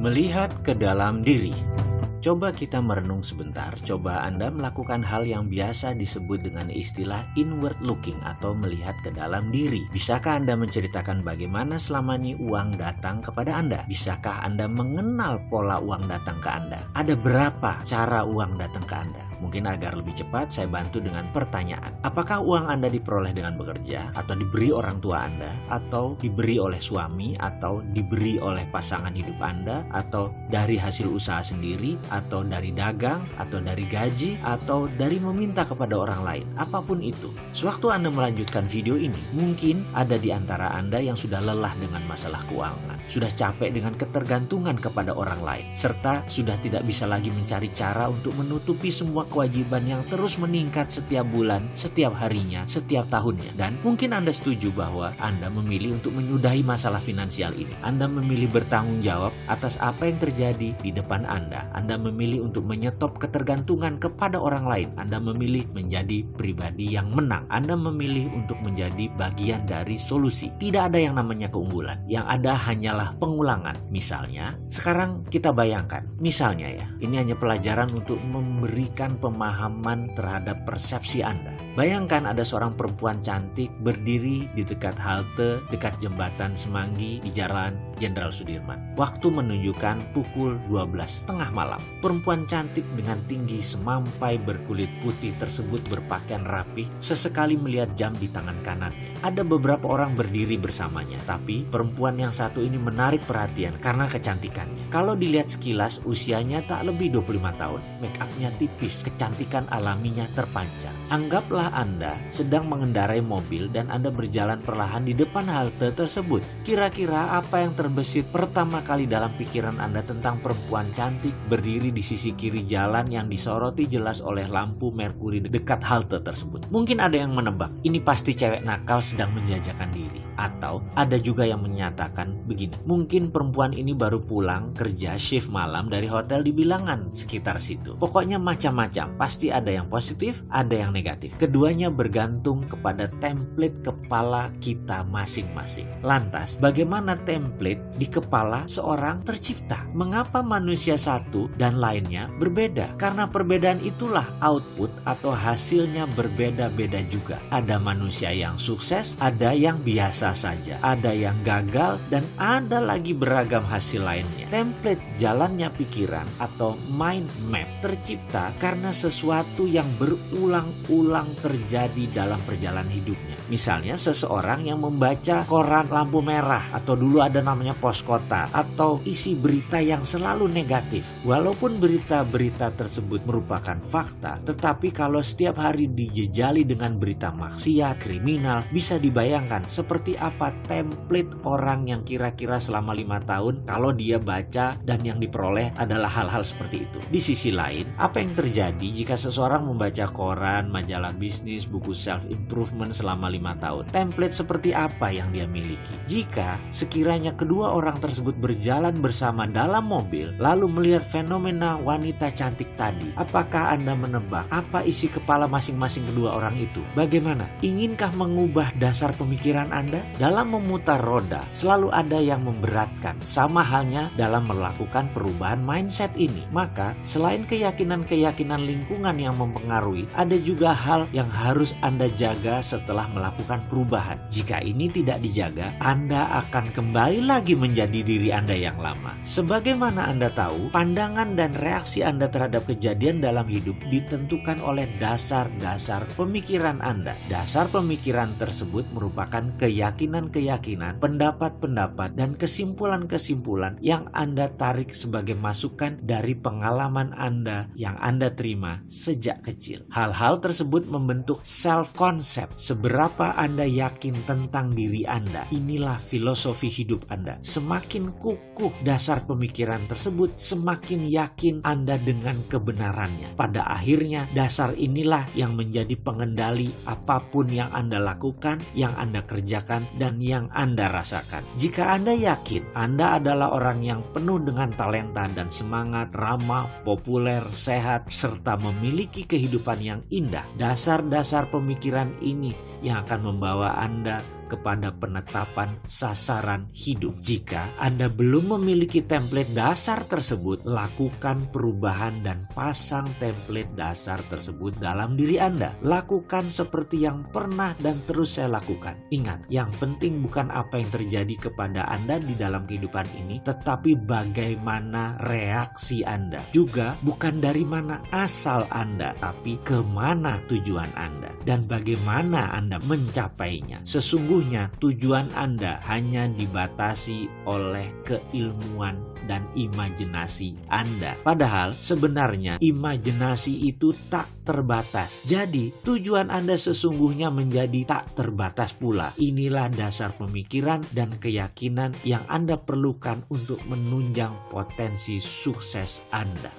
Melihat ke dalam diri. Coba kita merenung sebentar, coba Anda melakukan hal yang biasa disebut dengan istilah inward looking atau melihat ke dalam diri. Bisakah Anda menceritakan bagaimana selama ini uang datang kepada Anda? Bisakah Anda mengenal pola uang datang ke Anda? Ada berapa cara uang datang ke Anda? Mungkin agar lebih cepat saya bantu dengan pertanyaan. Apakah uang Anda diperoleh dengan bekerja? Atau diberi orang tua Anda? Atau diberi oleh suami? Atau diberi oleh pasangan hidup Anda? Atau dari hasil usaha sendiri? Atau dari dagang, atau dari gaji, atau dari meminta kepada orang lain. Apapun itu. Sewaktu Anda melanjutkan video ini, mungkin ada di antara Anda yang sudah lelah dengan masalah keuangan, sudah capek dengan ketergantungan kepada orang lain, serta sudah tidak bisa lagi mencari cara untuk menutupi semua kewajiban yang terus meningkat setiap bulan, setiap harinya, setiap tahunnya. Dan mungkin Anda setuju bahwa Anda memilih untuk menyudahi masalah finansial ini. Anda memilih bertanggung jawab atas apa yang terjadi di depan Anda. Anda memilih untuk menyetop ketergantungan kepada orang lain. Anda memilih menjadi pribadi yang menang. Anda memilih untuk menjadi bagian dari solusi. Tidak ada yang namanya keunggulan. Yang ada hanyalah pengulangan. Misalnya, sekarang kita bayangkan. Misalnya ya, ini hanya pelajaran untuk memberikan pemahaman terhadap persepsi Anda. Bayangkan ada seorang perempuan cantik berdiri di dekat halte, dekat jembatan Semanggi di Jalan Jenderal Sudirman. Waktu menunjukkan pukul 12 tengah malam. Perempuan cantik dengan tinggi semampai berkulit putih tersebut berpakaian rapi, sesekali melihat jam di tangan kanannya. Ada beberapa orang berdiri bersamanya, tapi perempuan yang satu ini menarik perhatian karena kecantikannya. Kalau dilihat sekilas, usianya tak lebih 25 tahun. Make up-nya tipis, kecantikan alaminya terpancar. Anggaplah Anda sedang mengendarai mobil dan Anda berjalan perlahan di depan halte tersebut. Kira-kira apa yang terbesit pertama kali dalam pikiran Anda tentang perempuan cantik berdiri di sisi kiri jalan yang disoroti jelas oleh lampu merkuri dekat halte tersebut? Mungkin ada yang menebak, ini pasti cewek nakal sedang menjajakan diri. Atau ada juga yang menyatakan begini, mungkin perempuan ini baru pulang kerja shift malam dari hotel di Bilangan sekitar situ. Pokoknya macam-macam, pasti ada yang positif, ada yang negatif. Keduanya bergantung kepada template kepala kita masing-masing. Lantas, bagaimana template di kepala seorang tercipta? Mengapa manusia satu dan lainnya berbeda? Karena perbedaan itulah output atau hasilnya berbeda-beda juga. Ada manusia yang sukses, ada yang biasa saja, ada yang gagal, dan ada lagi beragam hasil lainnya. Template jalannya pikiran atau mind map tercipta karena sesuatu yang berulang-ulang terjadi dalam perjalanan hidupnya. Misalnya seseorang yang membaca koran lampu merah, atau dulu ada namanya pos kota, atau isi berita yang selalu negatif. Walaupun berita-berita tersebut merupakan fakta, tetapi kalau setiap hari dijejali dengan berita maksiat, kriminal, bisa dibayangkan seperti apa template orang yang kira-kira selama 5 tahun kalau dia baca dan yang diperoleh adalah hal-hal seperti itu. Di sisi lain, apa yang terjadi jika seseorang membaca koran, majalah bisnis, buku self-improvement selama 5 tahun? Template seperti apa yang dia miliki? Jika sekiranya kedua orang tersebut berjalan bersama dalam mobil, lalu melihat fenomena wanita cantik tadi, apakah Anda menebak apa isi kepala masing-masing kedua orang itu? Bagaimana? Inginkah mengubah dasar pemikiran Anda? Dalam memutar roda, selalu ada yang memberatkan. Sama halnya dalam melakukan perubahan mindset ini. Maka, selain keyakinan-keyakinan lingkungan yang mempengaruhi, ada juga hal yang harus Anda jaga setelah melakukan perubahan. Jika ini tidak dijaga, Anda akan kembali lagi menjadi diri Anda yang lama. Sebagaimana Anda tahu, pandangan dan reaksi Anda terhadap kejadian dalam hidup ditentukan oleh dasar-dasar pemikiran Anda. Dasar pemikiran tersebut merupakan keyakinan-keyakinan, pendapat-pendapat, dan kesimpulan-kesimpulan yang Anda tarik sebagai masukan dari pengalaman Anda yang Anda terima sejak kecil. Hal-hal tersebut membentuk self-concept. Seberapa Anda yakin tentang diri Anda, inilah filosofi hidup Anda. Semakin kukuh dasar pemikiran tersebut, semakin yakin Anda dengan kebenarannya. Pada akhirnya, dasar inilah yang menjadi pengendali apapun yang Anda lakukan, yang Anda kerjakan, dan yang Anda rasakan. Jika Anda yakin Anda adalah orang yang penuh dengan talenta dan semangat, ramah, populer, sehat, serta memiliki kehidupan yang indah, dasar-dasar pemikiran ini yang akan membawa Anda kepada penetapan sasaran hidup. Jika Anda belum memiliki template dasar tersebut, lakukan perubahan dan pasang template dasar tersebut dalam diri Anda. Lakukan seperti yang pernah dan terus saya lakukan. Ingat, yang penting bukan apa yang terjadi kepada Anda di dalam kehidupan ini, tetapi bagaimana reaksi Anda. Juga bukan dari mana asal Anda, tapi kemana tujuan Anda dan bagaimana Anda mencapainya. Sesungguhnya tujuan Anda hanya dibatasi oleh keilmuan dan imajinasi Anda. Padahal sebenarnya imajinasi itu tak terbatas. Jadi tujuan Anda sesungguhnya menjadi tak terbatas pula. Inilah dasar pemikiran dan keyakinan yang Anda perlukan untuk menunjang potensi sukses Anda.